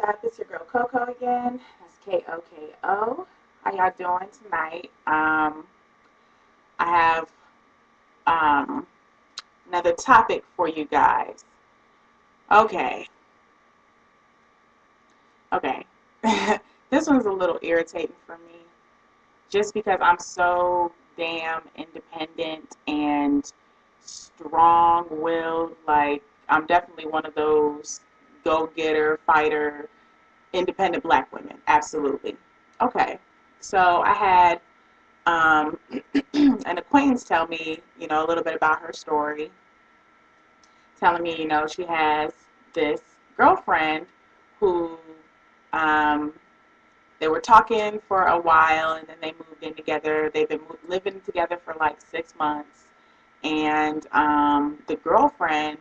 up? It's your girl Coco again. That's Koko. How y'all doing tonight? I have um, another topic for you guys. Okay, okay. This one's a little irritating for me, just because I'm so damn independent and strong-willed. Like I'm definitely one of those go-getter, fighter, independent black women. Absolutely. Okay. So I had um, an acquaintance tell me, a little bit about her story, telling me, she has this girlfriend who um, they were talking for a while and then they moved in together. They've been living together for like 6 months. And the girlfriend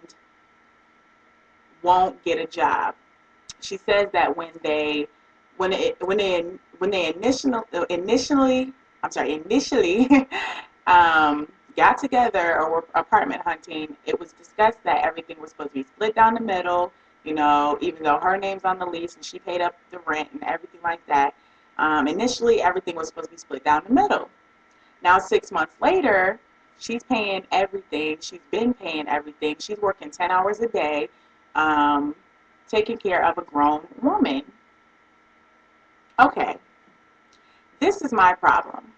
won't get a job. She says that when they initially got together or were apartment hunting, it was discussed that everything was supposed to be split down the middle. Even though her name's on the lease and she paid up the rent and everything like that. Initially, everything was supposed to be split down the middle. Now, 6 months later, she's paying everything. She's been paying everything. She's working 10 hours a day, um, taking care of a grown woman. Okay, this is my problem.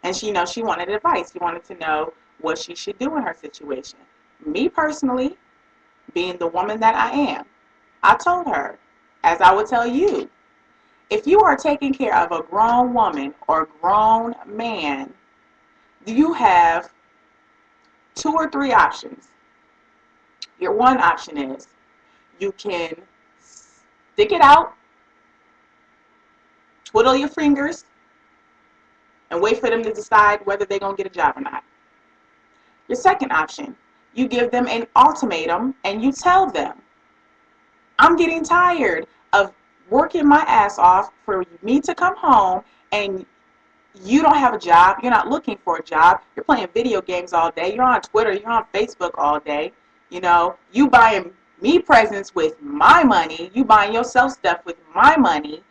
And she wanted advice. She wanted to know what she should do in her situation. Me personally, being the woman that I am, I told her, as I would tell you, if you are taking care of a grown woman or grown man, you have two or three options. Your one option is you can stick it out, twiddle your fingers, and wait for them to decide whether they're going to get a job or not. Your second option, you give them an ultimatum and you tell them, I'm getting tired of working my ass off for me to come home and you don't have a job, you're not looking for a job, you're playing video games all day, you're on Twitter, you're on Facebook all day, you buying me presents with my money, you buying yourself stuff with my money,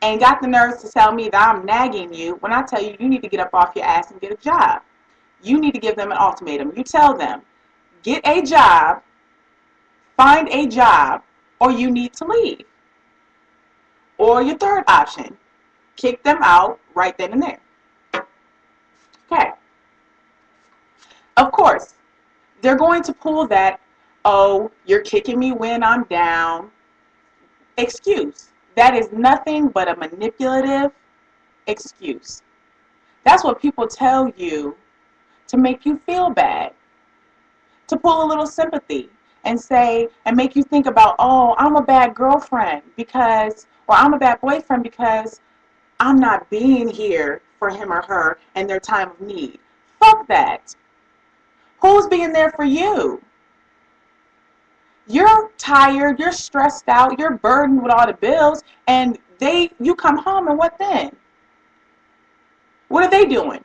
and got the nerves to tell me that I'm nagging you when I tell you you need to get up off your ass and get a job. You need to give them an ultimatum. You tell them, get a job, find a job, or you need to leave. Or your third option, kick them out right then and there. Okay. Of course, they're going to pull that, oh, you're kicking me when I'm down excuse. That is nothing but a manipulative excuse. That's what people tell you to make you feel bad, to pull a little sympathy and say, and make you think about, oh, I'm a bad girlfriend because, or I'm a bad boyfriend because I'm not being here for him or her in their time of need. Fuck that. Who's being there for you? You're tired, you're stressed out, you're burdened with all the bills, and you come home and what then? What are they doing?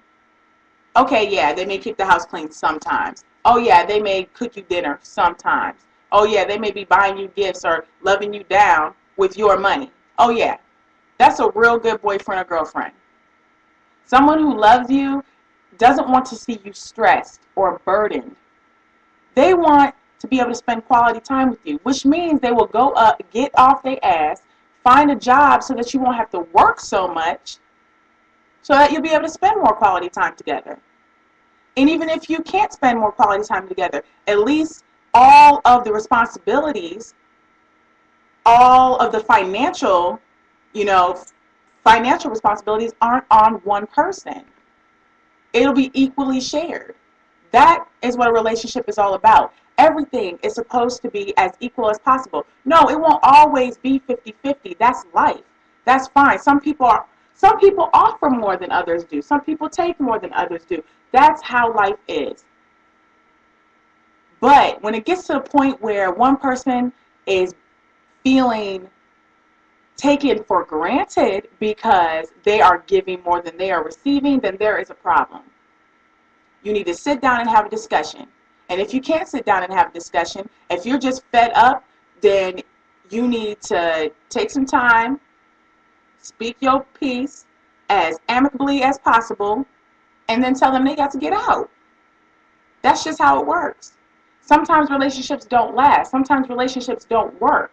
Okay, yeah, they may keep the house clean sometimes. Oh yeah, they may cook you dinner sometimes. Oh yeah, they may be buying you gifts or loving you down with your money. Oh yeah, that's a real good boyfriend or girlfriend. Someone who loves you doesn't want to see you stressed or burdened. They want to be able to spend quality time with you, which means they will go up, get off their ass, find a job so that you won't have to work so much, so that you'll be able to spend more quality time together. And even if you can't spend more quality time together, at least all of the responsibilities, all of the you know, financial responsibilities aren't on one person. It'll be equally shared. That is what a relationship is all about. Everything is supposed to be as equal as possible. No, it won't always be 50-50. That's life. That's fine. Some people offer more than others do. Some people take more than others do. That's how life is. But when it gets to the point where one person is feeling taken for granted because they are giving more than they are receiving, then there is a problem. You need to sit down and have a discussion. And if you can't sit down and have a discussion, if you're just fed up, then you need to take some time, speak your piece as amicably as possible, and then tell them they got to get out. That's just how it works. Sometimes relationships don't last. Sometimes relationships don't work.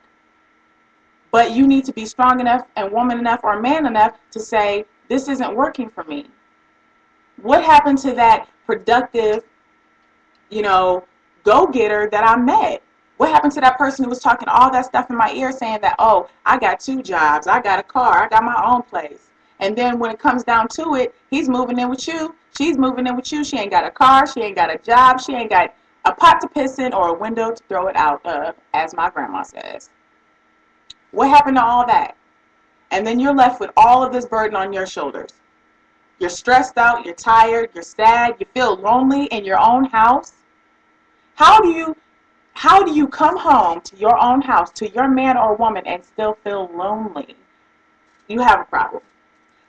But you need to be strong enough and woman enough or man enough to say, this isn't working for me. What happened to that productive, go-getter that I met? What happened to that person who was talking all that stuff in my ear saying that, oh, I got 2 jobs, I got a car, I got my own place. And then when it comes down to it, he's moving in with you, she's moving in with you, she ain't got a car, she ain't got a job, she ain't got a pot to piss in or a window to throw it out of, as my grandma says. What happened to all that? And then you're left with all of this burden on your shoulders. You're stressed out, you're tired, you're sad, you feel lonely in your own house. How do you come home to your own house, to your man or woman, and still feel lonely? You have a problem.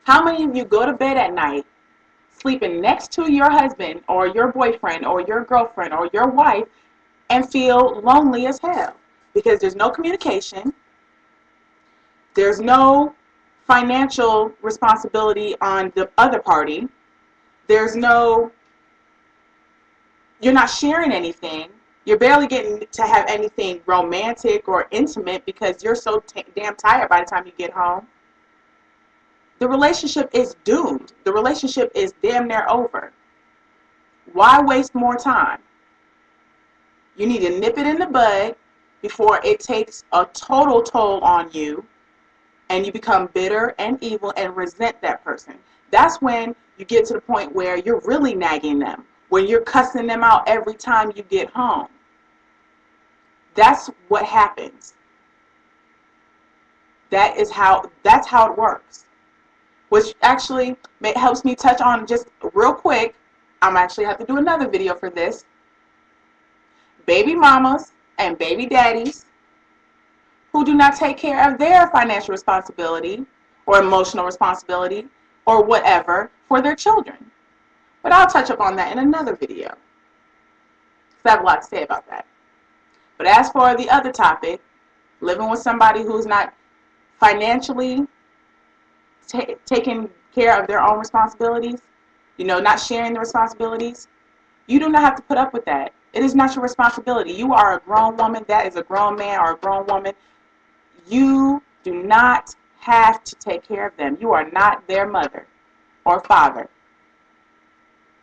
How many of you go to bed at night sleeping next to your husband or your boyfriend or your girlfriend or your wife and feel lonely as hell? Because there's no communication, there's no financial responsibility on the other party, you're not sharing anything, you're barely getting to have anything romantic or intimate because you're so damn tired by the time you get home. The relationship is doomed. The relationship is damn near over. Why waste more time? You need to nip it in the bud before it takes a total toll on you and you become bitter and evil and resent that person. That's when you get to the point where you're really nagging them, when you're cussing them out every time you get home. That's what happens. That's how it works. Which actually helps me touch on just real quick. I'm actually have to do another video for this. Baby mamas and baby daddies who do not take care of their financial responsibility or emotional responsibility or whatever for their children. But I'll touch up on that in another video, because I have a lot to say about that. But as for the other topic, living with somebody who's not financially taking care of their own responsibilities, not sharing the responsibilities, you do not have to put up with that. It is not your responsibility. You are a grown woman. That is a grown man or a grown woman. You do not have to take care of them. You are not their mother or father.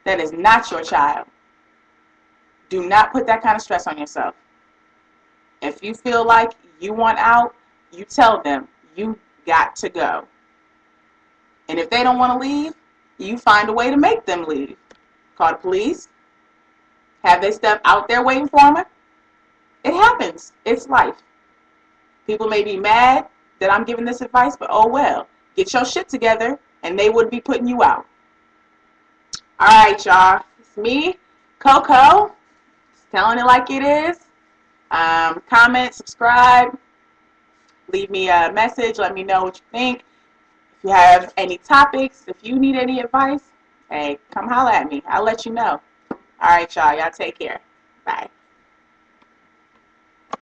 That is not your child. Do not put that kind of stress on yourself. If you feel like you want out, you tell them you got to go. And if they don't want to leave, you find a way to make them leave. Call the police. Have they step out there waiting for them? It happens. It's life. People may be mad that I'm giving this advice, but oh well. Get your shit together and they would be putting you out. Alright, y'all. It's me, Coco. Just telling it like it is. Comment, subscribe. Leave me a message. Let me know what you think. If you have any topics, if you need any advice, hey, come holler at me. I'll let you know. Alright, y'all. Y'all take care. Bye.